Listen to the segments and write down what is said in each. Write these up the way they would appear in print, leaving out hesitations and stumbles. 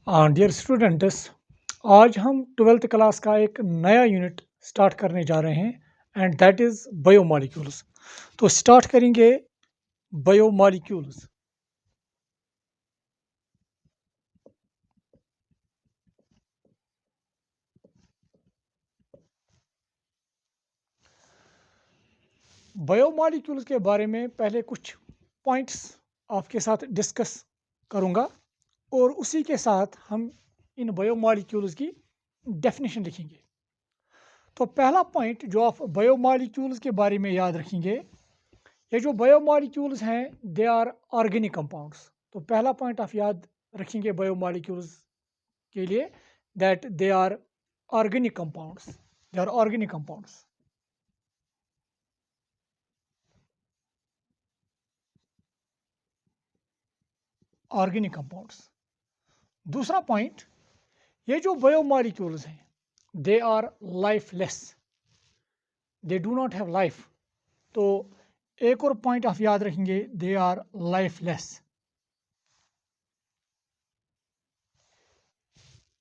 Dear students, आज हम 12th class का एक नया यूनिट स्टार्ट करने जा रहे हैं एंड दैट इज़ बायोमॉलिक्यूल्स। तो स्टार्ट करेंगे बायोमॉलिक्यूल्स। बायोमॉलिक्यूल्स के बारे में पहले कुछ पॉइंट्स आपके साथ डिस्कस करूंगा और उसी के साथ हम इन बायोमॉलिक्यूल्स की डेफिनेशन लिखेंगे। तो पहला पॉइंट जो आप बायोमॉलिक्यूल्स के बारे में याद रखेंगे, ये जो बायोमॉलिक्यूल्स हैं दे आर ऑर्गेनिक कंपाउंड्स। तो पहला पॉइंट आप याद रखेंगे बायोमॉलिक्यूल्स के लिए, that they are organic compounds. They are organic compounds. Organic compounds. दूसरा पॉइंट, ये जो बायोमॉलिक्यूल्स हैं they are lifeless, they do not have life. तो एक और पॉइंट आप याद रखेंगे, दे आर लाइफलेस।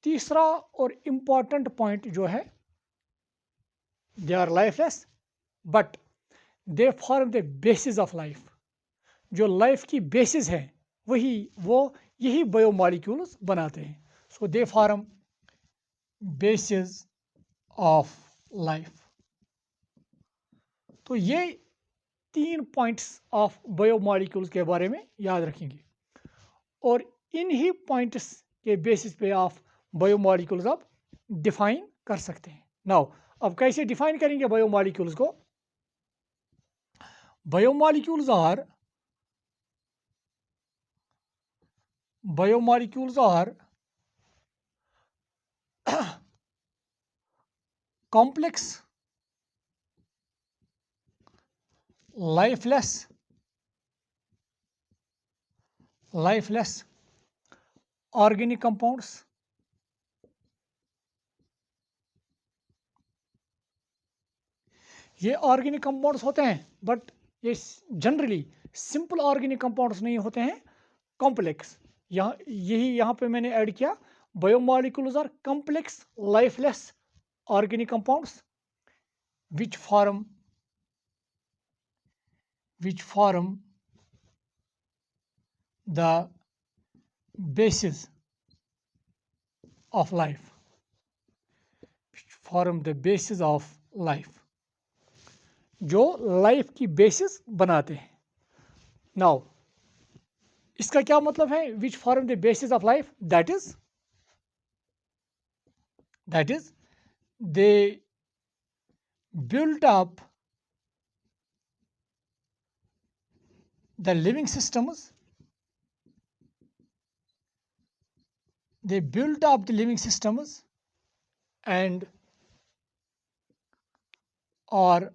तीसरा और इम्पॉर्टेंट पॉइंट जो है, they are lifeless but they form the basis of life. जो लाइफ की बेसिस है यही बायोमॉलिक्यूल्स बनाते हैं। So they form basis of life. तो ये 3 पॉइंट्स ऑफ बायोमॉलिक्यूल्स के बारे में याद रखेंगे और इन्हीं पॉइंट्स के बेसिस पे आप बायोमॉलिक्यूल्स आप डिफाइन कर सकते हैं। नाउ अब कैसे डिफाइन करेंगे बायोमॉलिक्यूल्स को? Biomolecules are complex, lifeless organic compounds ये ऑर्गेनिक कंपाउंड्स होते हैं बट ये जनरली सिंपल ऑर्गेनिक कंपाउंड्स नहीं होते हैं, कॉम्प्लेक्स। यहाँ पे मैंने ऐड किया, biomolecules are complex lifeless organic compounds which form the basis of life, जो लाइफ की बेसिस बनाते हैं। नाउ इसका क्या मतलब है, which form the basis of life? That is they built up the living systems, and are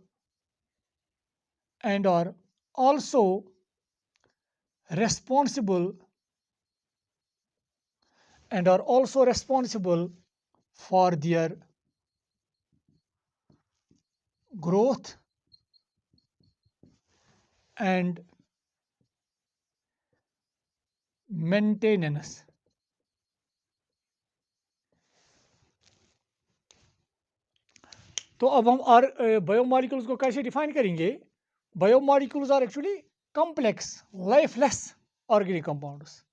also responsible for their growth and maintenance. तो अब हम बायोमॉलिक्यूल्स को कैसे डिफाइन करेंगे? Biomolecules are actually complex lifeless organic compounds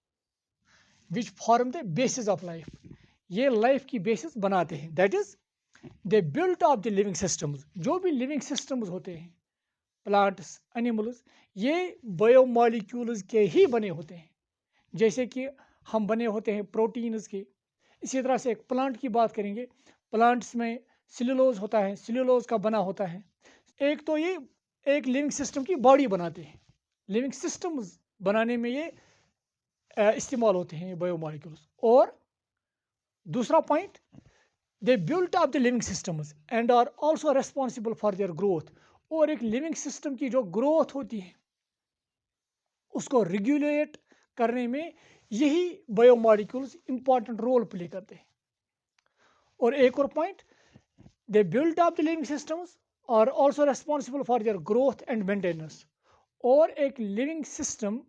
which form the basis of life. ये life की basis बनाते हैं। That is they built of the living systems. जो भी लिविंग सिस्टम्स होते हैं, प्लांट्स, एनिमल्स, ये बायोमॉलिक्यूल्स के ही बने होते हैं। जैसे कि हम बने होते हैं प्रोटीन्स के, इसी तरह से एक प्लांट की बात करेंगे, प्लांट्स में सेलुलोज होता है, सेलुलोज का बना होता है। एक तो ये एक लिविंग सिस्टम की बॉडी बनाते हैं, लिविंग सिस्टम्स बनाने में ये इस्तेमाल होते हैं बायोमॉलिक्यूल्स। और दूसरा point, they built up the living systems and are also responsible for their growth. और एक लिविंग सिस्टम की जो ग्रोथ होती है उसको रेगुलेट करने में यही बायोमॉलिक्यूल्स इंपॉर्टेंट रोल प्ले करते हैं। और एक और point, they built up the living systems are also responsible for their growth and maintenance. और एक लिविंग सिस्टम,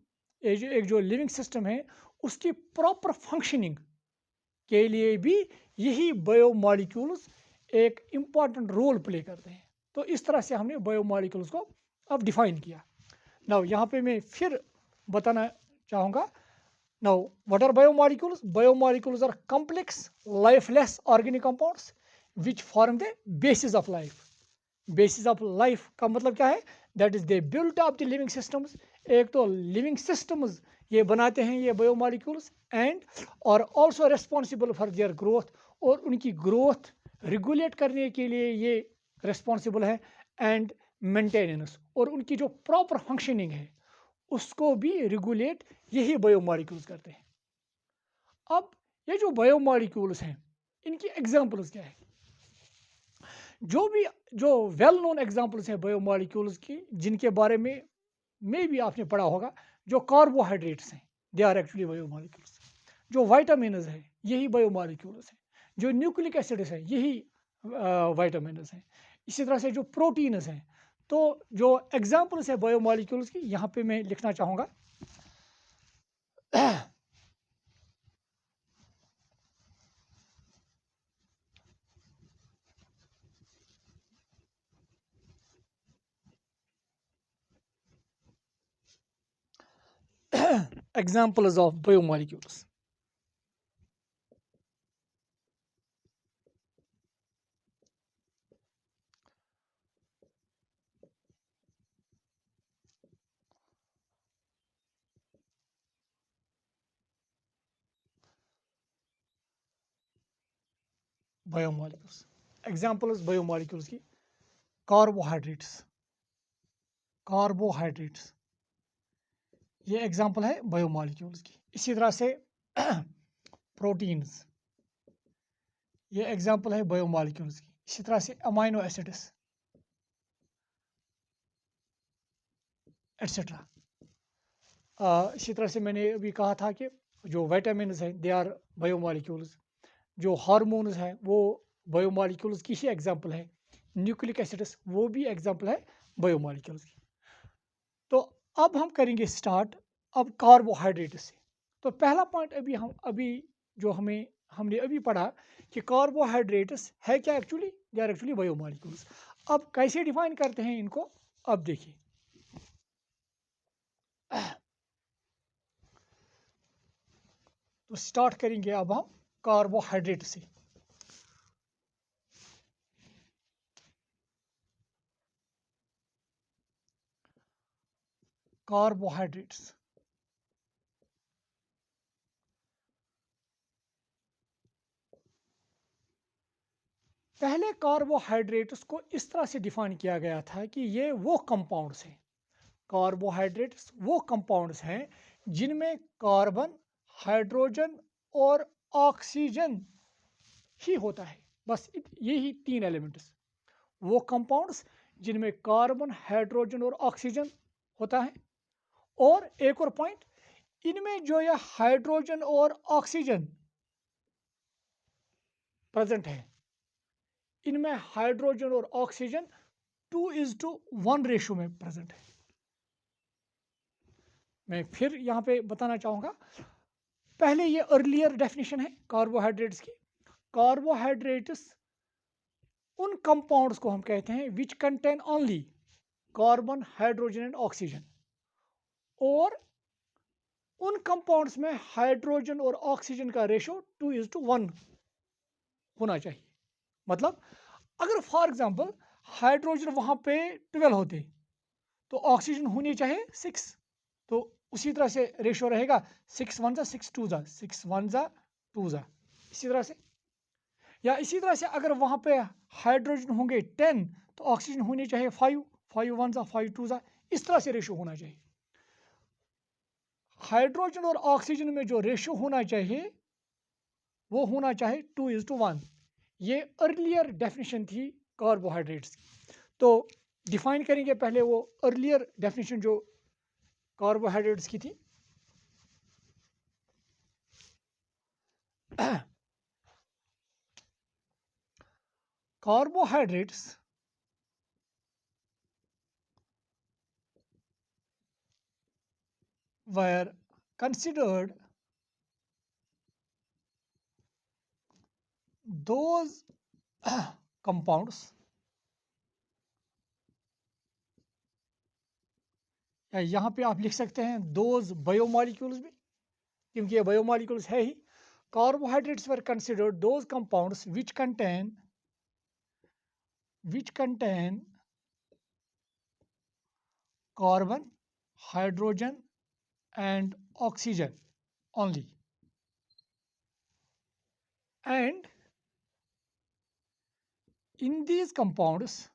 एक जो लिविंग सिस्टम है उसकी प्रॉपर फंक्शनिंग के लिए भी यही बायोमॉलिक्यूल्स एक इम्पॉर्टेंट रोल प्ले करते हैं। तो इस तरह से हमने बायोमॉलिक्यूल्स को अब डिफाइन किया। नाउ यहाँ पे मैं फिर बताना चाहूँगा। Now what are biomolecules? Biomolecules are complex lifeless organic compounds which form the basis of life. Basis of life का मतलब क्या है? That is the built of the living systems. एक तो लिविंग सिस्टम्स ये बनाते हैं ये बायोमॉलिक्यूल्स, एंड और also responsible for their growth, और उनकी ग्रोथ रेगुलेट करने के लिए ये रेस्पॉन्सिबल है, एंड मेंटेनेंस, और उनकी जो प्रॉपर फंक्शनिंग है उसको भी रेगुलेट यही बायोमॉलिक्यूल्स करते हैं। अब ये जो बायोमॉलिक्यूल्स हैं इनकी एग्जांपल्स क्या है? जो वेल नोन एग्जांपल्स हैं बायोमॉलिक्यूल्स की, जिनके बारे में भी आपने पढ़ा होगा, जो कार्बोहाइड्रेट्स हैं दे आर एक्चुअली बायोमॉलिक्यूल्स। जो वाइटामिन्स हैं यही बायोमॉलिक्यूल्स हैं। जो न्यूक्लिक एसिड्स हैं यही वाइटामिन्स हैं। इसी तरह से जो प्रोटीन्स हैं। तो जो एग्जांपल्स है बायोमॉलिक्यूल्स की यहाँ पे मैं लिखना चाहूँगा। examples of biomolecules. Biomolecules, examples biomolecules की। कार्बोहाइड्रेट्स, कार्बोहाइड्रेट्स ये एग्जांपल है बायोमॉलिक्यूल्स की। इसी तरह से प्रोटीन्स ये एग्जांपल है बायोमॉलिक्यूल्स की। इसी तरह से अमाइनो एसिड्स एटसेट्रा। इसी तरह से मैंने अभी कहा था कि जो विटामिन्स हैं दे आर बायोमॉलिक्यूल्स। जो हार्मोन्स हैं वो बायोमॉलिक्यूल्स की ही एग्जांपल है। न्यूक्लिक एसिड्स वो भी एग्जांपल है बायोमॉलिक्यूल्स की। तो अब हम करेंगे स्टार्ट अब कार्बोहाइड्रेट से। तो पहला पॉइंट अभी जो हमने अभी पढ़ा कि कार्बोहाइड्रेट्स है क्या? Actually they are actually biomolecules. अब कैसे डिफाइन करते हैं इनको, अब देखिए। तो स्टार्ट करेंगे अब हम कार्बोहाइड्रेट से। कार्बोहाइड्रेट्स, पहले कार्बोहाइड्रेट्स को इस तरह से डिफाइन किया गया था कि ये वो कंपाउंड्स हैं, कार्बोहाइड्रेट्स वो कंपाउंड्स हैं जिनमें कार्बन, हाइड्रोजन और ऑक्सीजन ही होता है। बस यही तीन एलिमेंट्स, वो कंपाउंड्स जिनमें कार्बन, हाइड्रोजन और ऑक्सीजन होता है। और एक और पॉइंट, इनमें जो यह हाइड्रोजन और ऑक्सीजन प्रेजेंट है, इनमें हाइड्रोजन और ऑक्सीजन 2:1 रेशो में प्रेजेंट है। मैं फिर यहाँ पे बताना चाहूँगा, पहले ये अर्लियर डेफिनेशन है कार्बोहाइड्रेट्स की। कार्बोहाइड्रेट्स उन कंपाउंड्स को हम कहते हैं which contain only carbon, hydrogen and oxygen, और उन कंपाउंड्स में हाइड्रोजन और ऑक्सीजन का रेशो 2:1 होना चाहिए। मतलब अगर फॉर एग्जांपल हाइड्रोजन वहाँ पे 12 होते तो ऑक्सीजन होनी चाहिए 6। तो उसी तरह से रेशो रहेगा 6 1 6 2 6 1 2 इसी तरह से। या इसी तरह से अगर वहाँ पे हाइड्रोजन होंगे 10 तो ऑक्सीजन होनी चाहिए 5 5 1 5 2 इस तरह से रेशो होना चाहिए। हाइड्रोजन और ऑक्सीजन में जो रेशो होना चाहिए वो होना चाहिए 2:1। ये अर्लियर डेफिनेशन थी कार्बोहाइड्रेट्स की। तो डिफाइन करेंगे पहले वो अर्लियर डेफिनेशन जो कार्बोहाइड्रेट्स की थी। Carbohydrates were considered those compounds, या यहाँ पे आप लिख सकते हैं those biomolecules भी, क्योंकि ये biomolecules है ही. Carbohydrates were considered those compounds which contain carbon, hydrogen and oxygen only, and in these compounds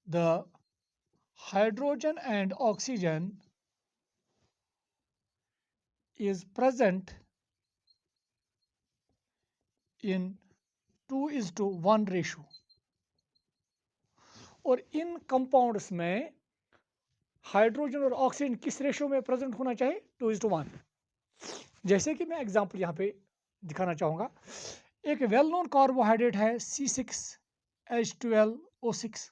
the hydrogen and oxygen is present in 2:1 ratio. और इन कंपाउंड्स में हाइड्रोजन और ऑक्सीजन किस रेशो में present होना चाहिए? 2:1. जैसे कि मैं एग्जांपल यहाँ पे दिखाना चाहूँगा. एक वेल नोन कार्बोहाइड्रेट है C6H12O6.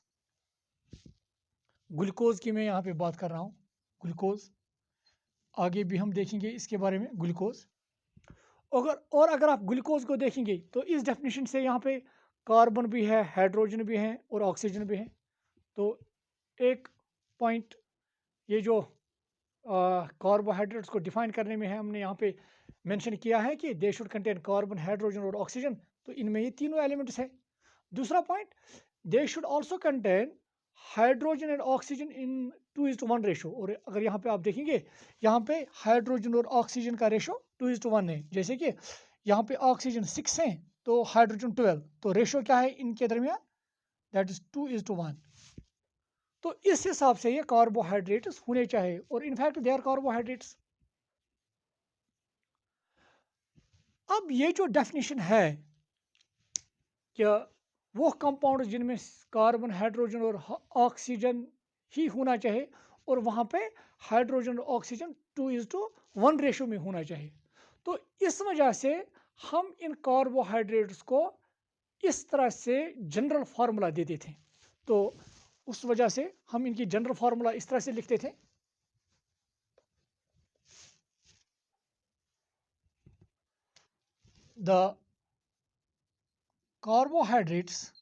ग्लूकोज की मैं यहाँ पे बात कर रहा हूँ. ग्लूकोज आगे भी हम देखेंगे इसके बारे में. ग्लूकोज अगर आप ग्लूकोज को देखेंगे तो इस डेफिनेशन से यहाँ पे कार्बन भी है, हाइड्रोजन भी है और ऑक्सीजन भी है. तो एक पॉइंट ये जो कार्बोहाइड्रेट्स को डिफाइन करने में है, हमने यहाँ पे मेंशन किया है कि they should contain carbon, hydrogen और ऑक्सीजन. तो इनमें ये तीनों एलिमेंट्स है. दूसरा point, they should also contain hydrogen and oxygen in 2:1 ratio. और अगर यहाँ पे आप देखेंगे, यहाँ पे हाइड्रोजन और ऑक्सीजन का रेशो 2:1 है. जैसे कि यहाँ पे ऑक्सीजन 6 है तो हाइड्रोजन 12. तो रेशो क्या है इनके दरमियान? That is 2:1. तो इस हिसाब से ये कार्बोहाइड्रेट्स होने चाहिए. और इनफैक्ट दे आर कार्बोहाइड्रेट्स. अब ये जो डेफिनेशन है क्या वो कंपाउंड जिनमें कार्बन, हाइड्रोजन और ऑक्सीजन ही होना चाहिए और वहाँ पे हाइड्रोजन और ऑक्सीजन 2:1 रेशो में होना चाहिए. तो इस वजह से हम इन कार्बोहाइड्रेट्स को इस तरह से जनरल फार्मूला देते थे. तो उस वजह से हम इनकी जनरल फार्मूला इस तरह से लिखते थे. The carbohydrates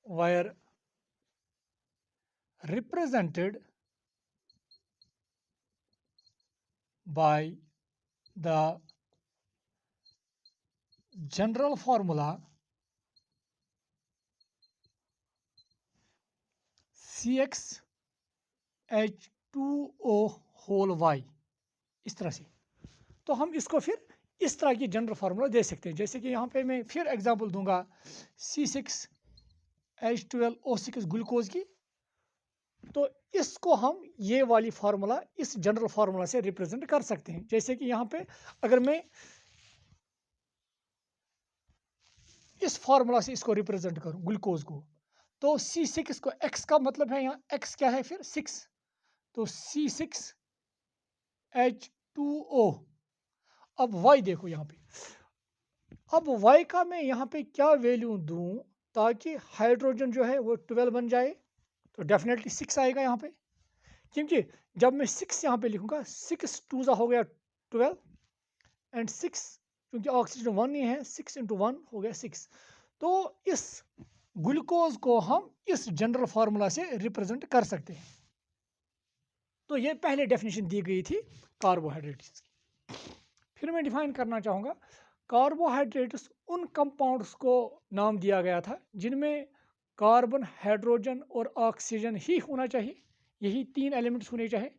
were represented by the general formula CxH2O whole y. इस तरह से. तो हम इसको फिर इस तरह की जनरल फार्मूला दे सकते हैं. जैसे कि यहाँ पे मैं फिर एग्जांपल दूंगा C6H12O6 ग्लूकोज की. तो इसको हम ये वाली फार्मूला इस जनरल फार्मूला से रिप्रेजेंट कर सकते हैं. जैसे कि यहाँ पे अगर मैं इस फार्मूला से इसको रिप्रेजेंट करूं ग्लूकोज को, तो C6 को X का मतलब है, यहाँ X क्या है फिर 6. तो C6H2O. अब Y देखो यहाँ पे. अब Y का मैं यहाँ पे क्या वैल्यू दूं ताकि हाइड्रोजन जो है वो 12 बन जाए? तो डेफिनेटली 6 आएगा यहाँ पे, क्योंकि जब मैं 6 यहाँ पे लिखूंगा, 6 2 हो गया 12 एंड 6 क्योंकि ऑक्सीजन 1 ही है, 6 × 1 हो गया 6. तो इस ग्लूकोज को हम इस जनरल फार्मूला से रिप्रेजेंट कर सकते हैं. तो ये पहले डेफिनेशन दी गई थी कार्बोहाइड्रेट्स की. फिर मैं डिफाइन करना चाहूँगा. कार्बोहाइड्रेट्स उन कंपाउंड्स को नाम दिया गया था जिनमें कार्बन, हाइड्रोजन और ऑक्सीजन ही होना चाहिए. यही 3 एलिमेंट्स होने चाहिए.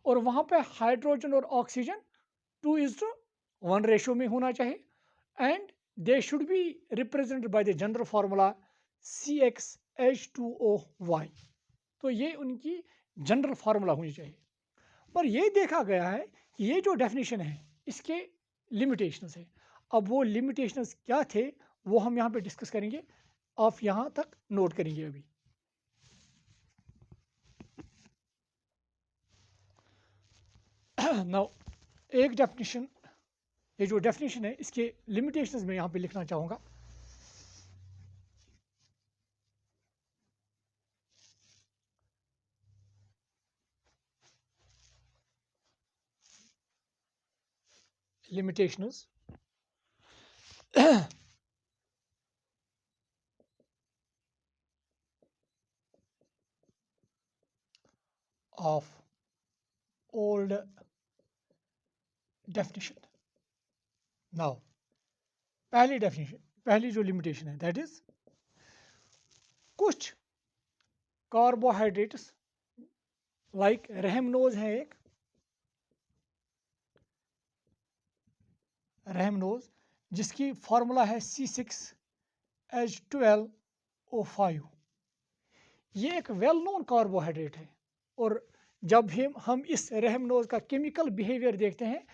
और वहाँ पे हाइड्रोजन और ऑक्सीजन 2:1 रेशो में होना चाहिए. And they should be represented by the general formula CxH2O(y). तो ये उनकी जनरल फार्मूला होनी चाहिए. पर ये देखा गया है कि ये जो डेफिनेशन है इसके लिमिटेशंस है. अब वो लिमिटेशंस क्या थे वो हम यहाँ पे डिस्कस करेंगे. आप यहाँ तक नोट करेंगे. अभी नाउ एक डेफिनेशन, ये जो डेफिनेशन है इसके लिमिटेशंस में यहाँ पे लिखना चाहूँगा. limitations of old definition. Now, पहली जो लिमिटेशन है दैट इज कुछ कार्बोहाइड्रेट्स लाइक रहमनोज है एक रहमनोज जिसकी फॉर्मूला है C6H12O5। ये एक वेल नोन कार्बोहाइड्रेट है और जब हम इस रहमनोज का केमिकल बिहेवियर देखते हैं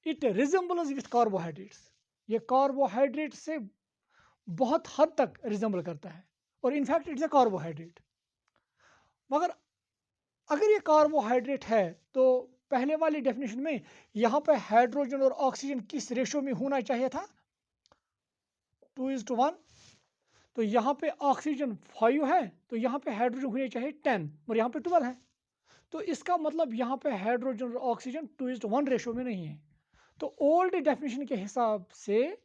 इट रिजेंबल्स विथ कार्बोहाइड्रेट्स। ये कार्बोहाइड्रेट से बहुत हद तक रिजेंबल करता है और इनफैक्ट इट्स अ कार्बोहाइड्रेट। मगर अगर ये कार्बोहाइड्रेट है तो पहले वाली डेफिनेशन में यहाँ पे हाइड्रोजन और ऑक्सीजन किस रेशो में होना चाहिए था 2:1। तो यहाँ पे ऑक्सीजन 5 है तो यहाँ पे हाइड्रोजन होने चाहिए 10 और यहाँ पे 12 है। तो इसका मतलब यहाँ पे हाइड्रोजन और ऑक्सीजन 2:1 रेशो में नहीं है। तो ओल्ड डेफिनेशन के हिसाब से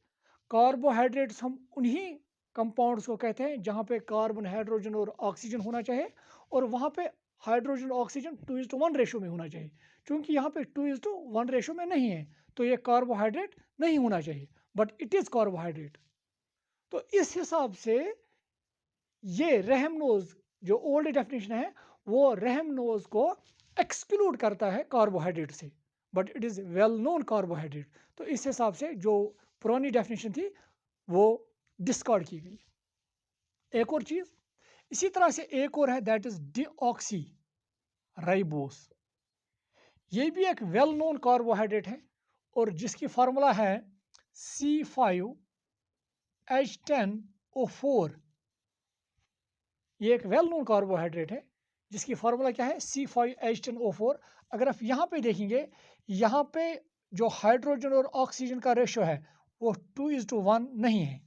कार्बोहाइड्रेट्स हम उन्हीं कंपाउंड्स को कहते हैं जहाँ पे कार्बन हाइड्रोजन और ऑक्सीजन होना चाहिए और वहाँ पे हाइड्रोजन ऑक्सीजन 2:1 रेशो में होना चाहिए। क्योंकि यहाँ पे 2:1 रेशो में नहीं है तो ये कार्बोहाइड्रेट नहीं होना चाहिए बट इट इज़ कार्बोहाइड्रेट। तो इस हिसाब से ये रहमनोज जो ओल्ड डेफिनेशन है वो रहमनोज को एक्सक्लूड करता है कार्बोहाइड्रेट से but it is well known carbohydrate. तो इस हिसाब से जो पुरानी डेफिनेशन थी वो डिस्कार्ड की गई। एक और चीज़ इसी तरह से एक और है दैट इज डीऑक्सी राइबोस। ये भी एक वेल नोन कार्बोहाइड्रेट है और जिसकी फार्मूला है C5H10O4। ये एक वेल नोन कार्बोहाइड्रेट है जिसकी फार्मूला क्या है C5H10O4। अगर आप यहाँ पे देखेंगे यहाँ पे जो हाइड्रोजन और ऑक्सीजन का रेशो है वो 2:1 नहीं है।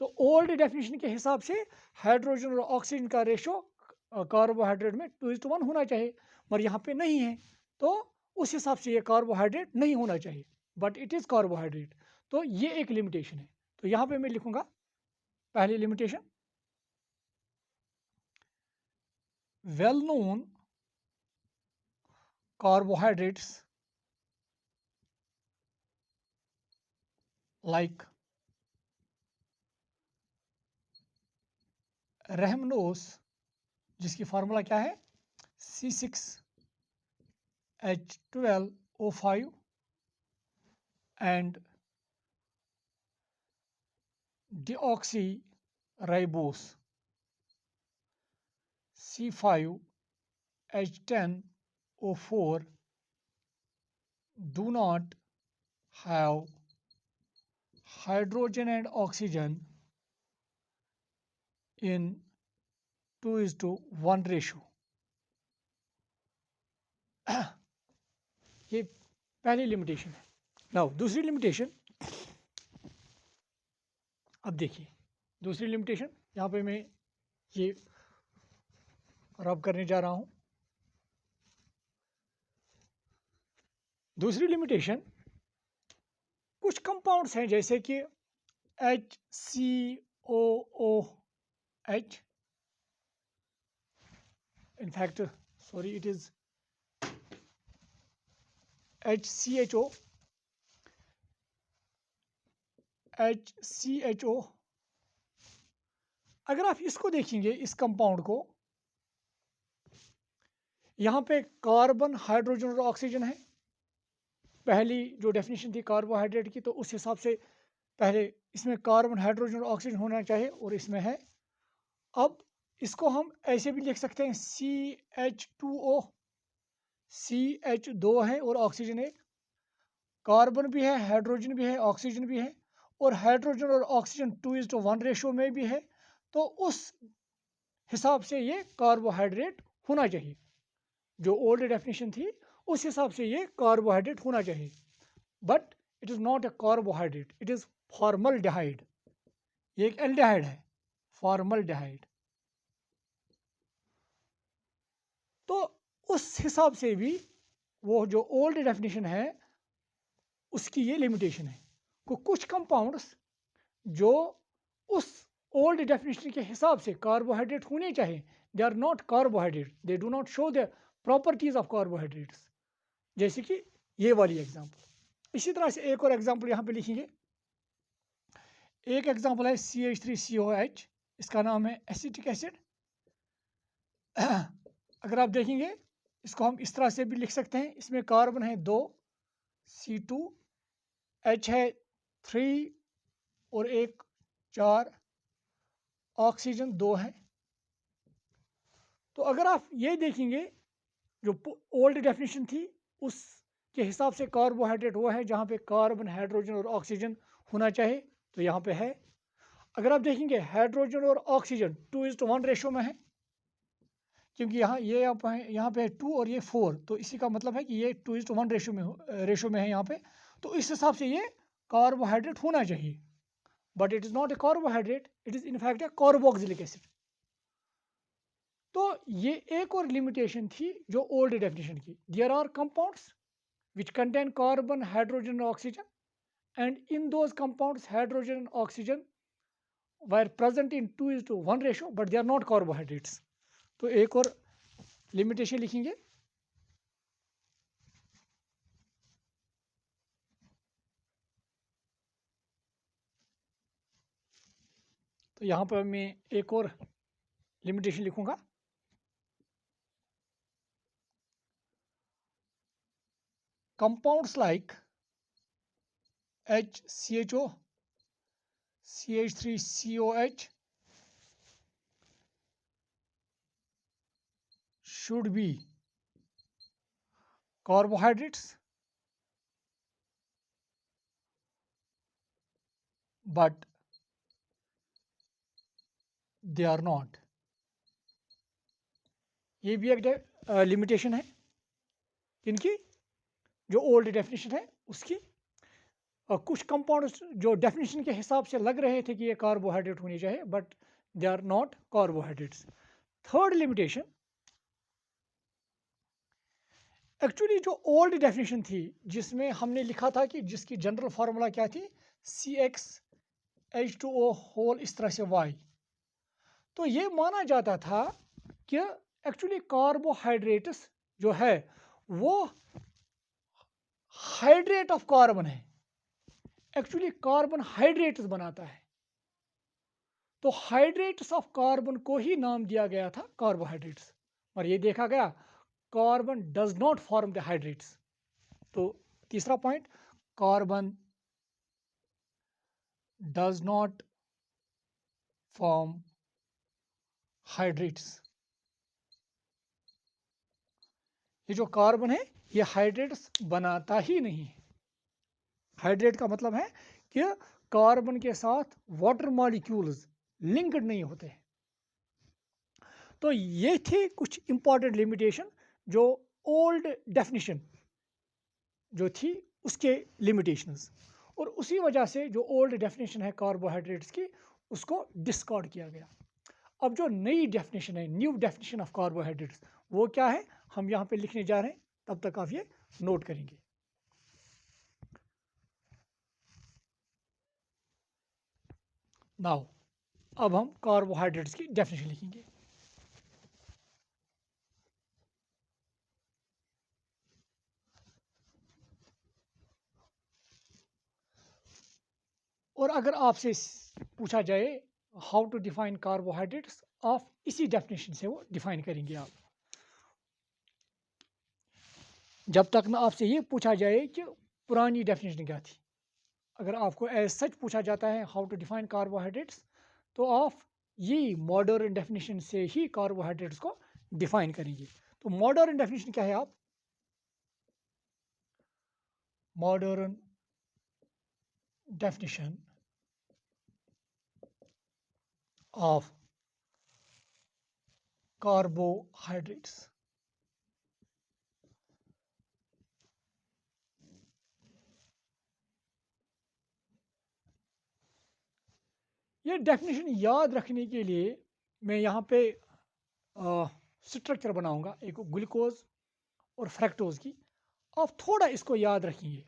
तो ओल्ड डेफिनेशन के हिसाब से हाइड्रोजन और ऑक्सीजन का रेशो कार्बोहाइड्रेट में 2:1 होना चाहिए मगर यहाँ पे नहीं है तो उस हिसाब से ये कार्बोहाइड्रेट नहीं होना चाहिए बट इट इज़ कार्बोहाइड्रेट। तो ये एक लिमिटेशन है। तो यहाँ पे मैं लिखूंगा पहली limitation well known carbohydrates like rhamnose जिसकी फार्मूला क्या है C6H12O5 and deoxyribose C5H10O4 do not have hydrogen and oxygen in 2:1 ratio। ये पहली लिमिटेशन है। नाउ दूसरी लिमिटेशन अब देखिए दूसरी लिमिटेशन यहाँ पे मैं ये रब करने जा रहा हूँ। दूसरी लिमिटेशन कुछ कंपाउंड्स हैं जैसे कि HCOOH in fact sorry it is HCHO। अगर आप इसको देखेंगे इस कंपाउंड को यहाँ पे कार्बन हाइड्रोजन और ऑक्सीजन है। पहली जो डेफिनेशन थी कार्बोहाइड्रेट की तो उस हिसाब से पहले इसमें कार्बन हाइड्रोजन और ऑक्सीजन होना चाहिए और इसमें है। अब इसको हम ऐसे भी लिख सकते हैं CH2O CH2 है और ऑक्सीजन एक कार्बन भी है हाइड्रोजन भी है ऑक्सीजन भी है और हाइड्रोजन और ऑक्सीजन 2:1 रेशो में भी है। तो उस हिसाब से ये कार्बोहाइड्रेट होना चाहिए। जो ओल्ड डेफिनेशन थी उस हिसाब से ये कार्बोहाइड्रेट होना चाहिए but it is not a carbohydrate it is formaldehyde. ये एक एल्डिहाइड है फॉर्मल्डिहाइड। तो उस हिसाब से भी वो जो ओल्ड डेफिनेशन है उसकी ये लिमिटेशन है कि कुछ कंपाउंड्स जो उस ओल्ड डेफिनेशन के हिसाब से कार्बोहाइड्रेट होने चाहिए, they are not carbohydrate, they do not show the properties of carbohydrates, जैसे कि ये वाली एग्जांपल। इसी तरह से एक और एग्जांपल यहाँ पे लिखेंगे। एक एग्जांपल है CH3COH, इसका नाम है एसिटिक एसिड। अगर आप देखेंगे इसको हम इस तरह से भी लिख सकते हैं, इसमें कार्बन है 2, C2, H है 3 और एक 4, ऑक्सीजन 2 है। तो अगर आप ये देखेंगे जो ओल्ड डेफिनेशन थी उसके हिसाब से कार्बोहाइड्रेट वो है जहाँ पे कार्बन, हाइड्रोजन और ऑक्सीजन होना चाहिए, तो यहाँ पे है। अगर आप देखेंगे हाइड्रोजन और ऑक्सीजन 2:1 रेशो में है, क्योंकि यहाँ पे है 2 और ये 4, तो इसी का मतलब है कि ये 2:1 रेशो में है यहाँ पे। तो इस हिसाब से ये कार्बोहाइड्रेट होना चाहिए, but it is not a carbohydrate, it is in fact a carboxylic acid. तो ये एक और लिमिटेशन थी जो ओल्ड डेफिनेशन की। There are compounds which contain carbon, hydrogen and oxygen, and in those compounds hydrogen and oxygen were present in 2:1 ratio, but they are not carbohydrates. तो एक और लिमिटेशन लिखेंगे। तो यहाँ पर मैं एक और लिमिटेशन लिखूंगा। Compounds like HCHO, CH3COH should be carbohydrates, but they are not. ये भी एक लिमिटेशन है इनकी, जो ओल्ड डेफिनेशन है उसकी। और कुछ कंपाउंड्स जो डेफिनेशन के हिसाब से लग रहे थे कि ये कार्बोहाइड्रेट होनी चाहिए, but they are not carbohydrates. Third limitation, actually जो ओल्ड डेफिनेशन थी जिसमें हमने लिखा था कि जिसकी जनरल फार्मूला क्या थी, CxH2O होल इस तरह से Y, तो ये माना जाता था कि एक्चुअली कार्बोहाइड्रेट्स जो है वो हाइड्रेट ऑफ कार्बन है, एक्चुअली कार्बन हाइड्रेट्स बनाता है। तो हाइड्रेट्स ऑफ कार्बन को ही नाम दिया गया था कार्बोहाइड्रेट्स, और ये देखा गया carbon does not form the hydrates. तो तीसरा point, carbon does not form hydrates. ये जो कार्बन है ये हाइड्रेट्स बनाता ही नहीं है। हाइड्रेट का मतलब है कि कार्बन के साथ वाटर मॉलिक्यूल्स लिंक्ड नहीं होते। तो ये थे कुछ इंपॉर्टेंट लिमिटेशन जो ओल्ड डेफिनेशन जो थी उसके लिमिटेशंस, और उसी वजह से जो ओल्ड डेफिनेशन है कार्बोहाइड्रेट्स की उसको डिस्कार्ड किया गया। अब जो नई डेफिनेशन है, न्यू डेफिनेशन ऑफ कार्बोहाइड्रेट्स, वो क्या है हम यहाँ पे लिखने जा रहे हैं, तब तक आप ये नोट करेंगे। नाउ अब हम कार्बोहाइड्रेट्स की डेफिनेशन लिखेंगे। और अगर आपसे पूछा जाए हाउ टू डिफाइन कार्बोहाइड्रेट्स, आप इसी डेफिनेशन से वो डिफाइन करेंगे आप। जब तक ना आपसे ये पूछा जाए कि पुरानी डेफिनेशन क्या थी। अगर आपको एज सच पूछा जाता है हाउ टू डिफाइन कार्बोहाइड्रेट्स, तो आप ये मॉडर्न डेफिनेशन से ही कार्बोहाइड्रेट्स को डिफाइन करेंगे। तो मॉडर्न डेफिनेशन क्या है, आप मॉडर्न डेफिनेशन ऑफ कार्बोहाइड्रेट्स। ये डेफिनेशन याद रखने के लिए मैं यहाँ पे स्ट्रक्चर बनाऊंगा, एक ग्लूकोज और फ्रैक्टोज की। आप थोड़ा इसको याद रखेंगे।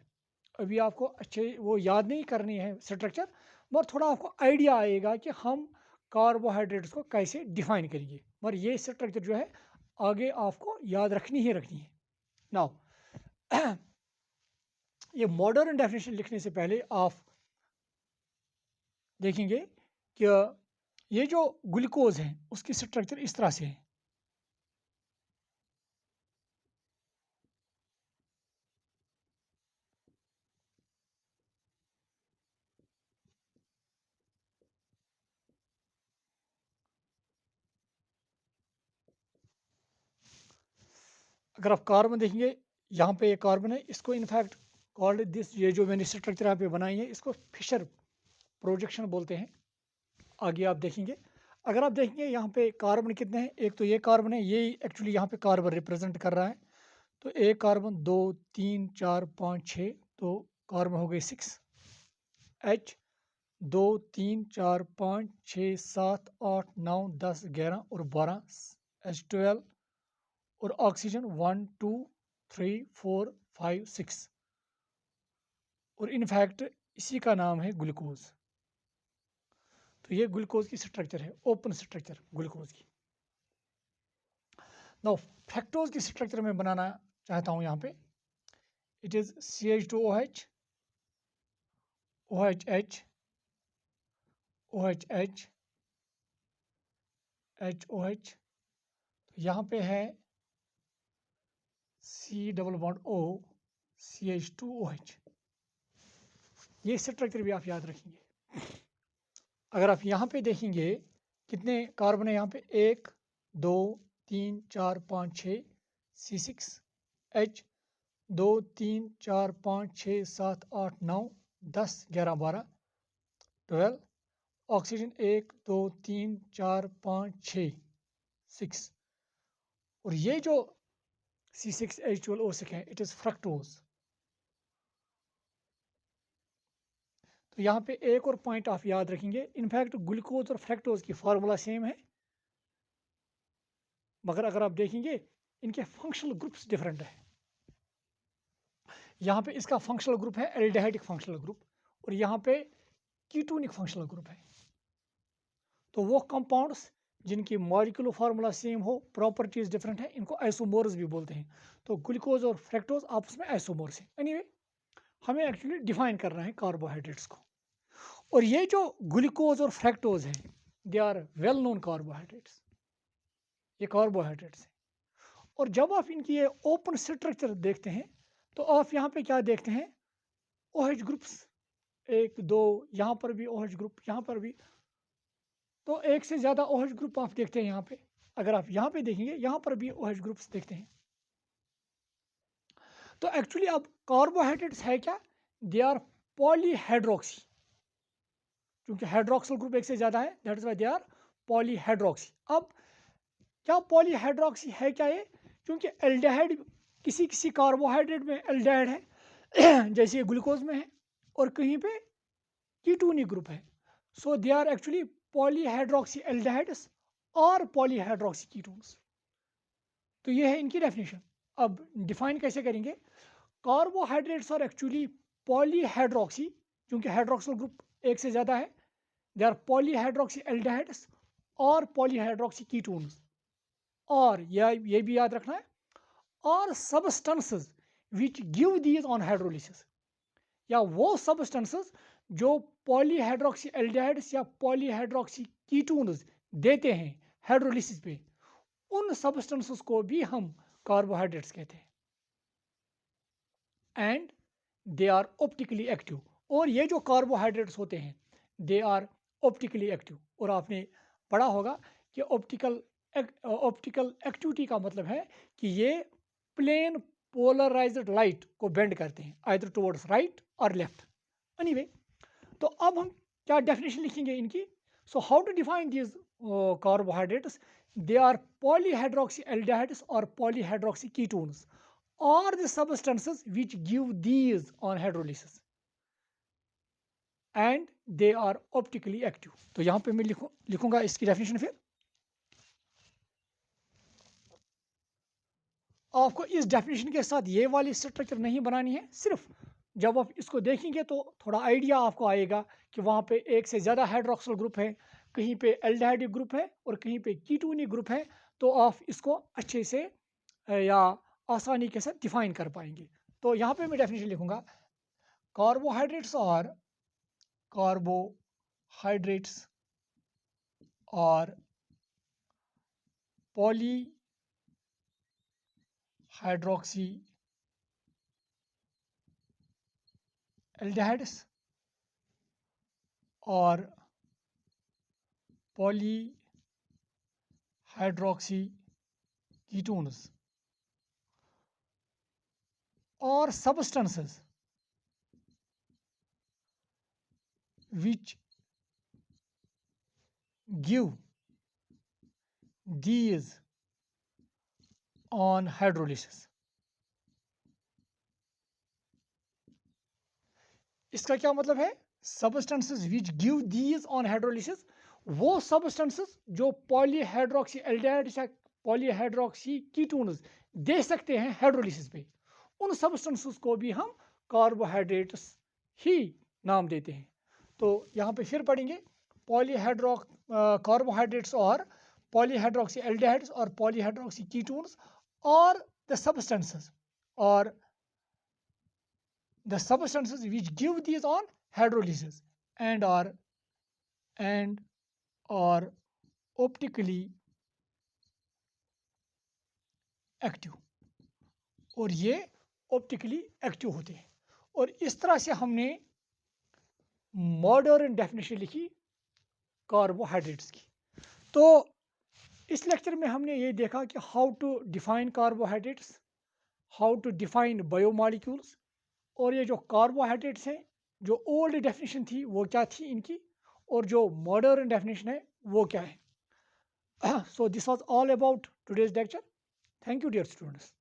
अभी आपको अच्छे वो याद नहीं करनी है स्ट्रक्चर, मगर थोड़ा आपको आइडिया आएगा कि हम कार्बोहाइड्रेट्स को कैसे डिफाइन करेंगे। मगर ये स्ट्रक्चर जो है आगे आपको याद रखनी ही रखनी है। नाउ ये मॉडर्न डेफिनेशन लिखने से पहले आप देखेंगे कि ये जो ग्लूकोज है उसकी स्ट्रक्चर इस तरह से है। अगर आप कार्बन देखेंगे, यहाँ पे ये कार्बन है, इसको इनफैक्ट कॉल्ड दिस, ये जो मैंने स्ट्रक्चर यहाँ पे बनाई है इसको फिशर प्रोजेक्शन बोलते हैं। आगे आप देखेंगे, अगर आप देखेंगे यहाँ पे कार्बन कितने हैं, एक तो ये कार्बन है, ये एक्चुअली यहाँ पे कार्बन रिप्रेजेंट कर रहा है। तो एक कार्बन, 2 3 4 5 6, तो कार्बन हो गए 6। H 2 3 4 5 6 7 8 9 10 11 और 12, H12, और ऑक्सीजन 1 2 3 4 5 6, और इनफैक्ट इसी का नाम है ग्लूकोज। तो ये ग्लूकोज की स्ट्रक्चर है, ओपन स्ट्रक्चर ग्लूकोज की। नाउ फ्रक्टोज की स्ट्रक्चर में बनाना चाहता हूं यहाँ पे। It is CH2OH, OHH, OHH, HOH, यहाँ पे है C double bond O, CH2OH। ये स्ट्रक्चर भी आप याद रखेंगे। अगर आप यहाँ पे देखेंगे कितने कार्बन है यहाँ पे, 1 2 3 4 5 6, C6, H 2 3 4 5 6 7 8 9 10 11 12 12, ऑक्सीजन 1 2 3 4 5 6 6, और ये जो C6H12O6 है, इट इज फ्रक्टोज। तो यहाँ पे एक और पॉइंट आप याद रखेंगे, इनफैक्ट ग्लूकोज और फ्रक्टोज की फार्मूला सेम है, मगर अगर आप देखेंगे इनके फंक्शनल ग्रुप्स डिफरेंट है। यहाँ पे इसका फंक्शनल ग्रुप है एल्डिहाइडिक फंक्शनल ग्रुप, और यहाँ पे कीटोनिक फंक्शनल ग्रुप है। तो वो कंपाउंड्स जिनकी मॉलिक्यूलर फार्मूला सेम हो, प्रॉपर्टीज डिफरेंट है, इनको आइसोमोर्स भी बोलते हैं। तो ग्लूकोज और फ्रक्टोज आपस में आइसोमोर्स हैं। एनीवे, हमें एक्चुअली डिफाइन करना है कार्बोहाइड्रेट्स को। और ये जो ग्लूकोज और फ्रक्टोज है, they are well known carbohydrates, ये कार्बोहाइड्रेट्स हैं। और जब आप इनकी ये ओपन स्ट्रक्चर देखते हैं तो आप यहाँ पे क्या देखते हैं, OH ग्रुप्स, 1 2, यहाँ पर भी OH ग्रुप, यहाँ पर भी, तो एक से ज़्यादा OH ग्रुप आप देखते हैं यहाँ पे। अगर आप यहाँ पे देखेंगे, यहाँ पर भी OH ग्रुप्स देखते हैं। तो एक्चुअली अब कार्बोहाइड्रेट्स है क्या, दे आर पॉलीहाइड्रोक्सी, क्योंकि हाइड्रोक्सिल ग्रुप एक से ज़्यादा है, that is why they are polyhydroxy. अब क्या पॉलीहाइड्रोक्सी है क्या ये, क्योंकि एल्डिहाइड, किसी किसी कार्बोहाइड्रेट में एल्डिहाइड है जैसे ग्लूकोज में है, और कहीं पे कीटोनिक ग्रुप है। So they are actually polyhydroxy aldehydes और पॉलीहाइड्रोक्सी कीटोन्स। तो ये है इनकी डेफिनेशन। अब डिफाइन कैसे करेंगे, कार्बोहाइड्रेट्स आर एक्चुअली पॉलीहाइड्रोक्सी, क्योंकि हाइड्रोक्सिल ग्रुप एक से ज़्यादा है, दे आर पॉलीहाइड्रोक्सी एल्डिहाइड्स और पॉलीहाइड्रोक्सी कीटोन्स। और ये भी याद रखना है, और substances which give these on hydrolysis, या वो सबस्टेंसेस जो पॉलीहाइड्रोक्सी एल्डिहाइड्स या पॉलीहाइड्रोक्सी कीटोन्स देते हैं हाइड्रोलिसिस पे, उन सबस्टेंसेस को भी हम कार्बोहाइड्रेट्स कहते हैं। And they are optically active, और ये जो कार्बोहाइड्रेट्स होते हैं दे आर ऑप्टिकली एक्टिव। और आपने पढ़ा होगा कि ऑप्टिकल एक्टिविटी का मतलब है कि ये प्लेन पोलराइज्ड लाइट को बेंड करते हैं, आइदर टुवर्ड्स राइट और लेफ्ट। एनीवे, तो अब हम क्या डेफिनेशन लिखेंगे इनकी। So how to define these carbohydrates, they are polyhydroxy aldehydes और polyhydroxy ketones or the substances which give these on hydrolysis and they are optically active। तो यहां पे मैं लिखूंगा इसकी डेफिनेशन। फिर आपको इस डेफिनेशन के साथ ये वाली स्ट्रक्चर नहीं बनानी है, सिर्फ जब आप इसको देखेंगे तो थोड़ा आइडिया आपको आएगा कि वहाँ पे एक से ज़्यादा हाइड्रोक्सिल ग्रुप है, कहीं पे एल्डिहाइड ग्रुप है और कहीं पे कीटोनिक ग्रुप है। तो आप इसको अच्छे से या आसानी के साथ डिफाइन कर पाएंगे। तो यहाँ पे मैं डेफिनेशन लिखूंगा, कार्बोहाइड्रेट्स और पॉलीहाइड्रोक्सी एल्डिहाइड्स और पॉलीहाइड्रोक्सी कीटोन्स और substances which give these on hydrolysis। इसका क्या मतलब है? substances which give these on hydrolysis, वो substances जो पॉलीहाइड्रोक्सी एल्डिहाइड या पॉलीहाइड्रोक्सी कीटोन्स दे सकते हैं हाइड्रोलिसिस पे, उन substances को भी हम कार्बोहाइड्रेट्स ही नाम देते हैं। तो यहाँ पे फिर पढ़ेंगे, कार्बोहाइड्रेट्स और पॉलीहाइड्रोक्सी एल्डिहाइड्स और पॉलीहाइड्रोक्सी कीटोन्स और the substances which give these on hydrolysis and are optically active, और ये ऑप्टिकली एक्टिव होते हैं। और इस तरह से हमने मॉडर्न डेफिनेशन लिखी कार्बोहाइड्रेट्स की। तो इस लेक्चर में हमने ये देखा कि how to define carbohydrates, how to define biomolecules, और ये जो कार्बोहाइड्रेट्स हैं, जो ओल्ड डेफिनेशन थी वो क्या थी इनकी, और जो मॉडर्न डेफिनेशन है वो क्या है। So this was all about today's lecture. Thank you, dear students.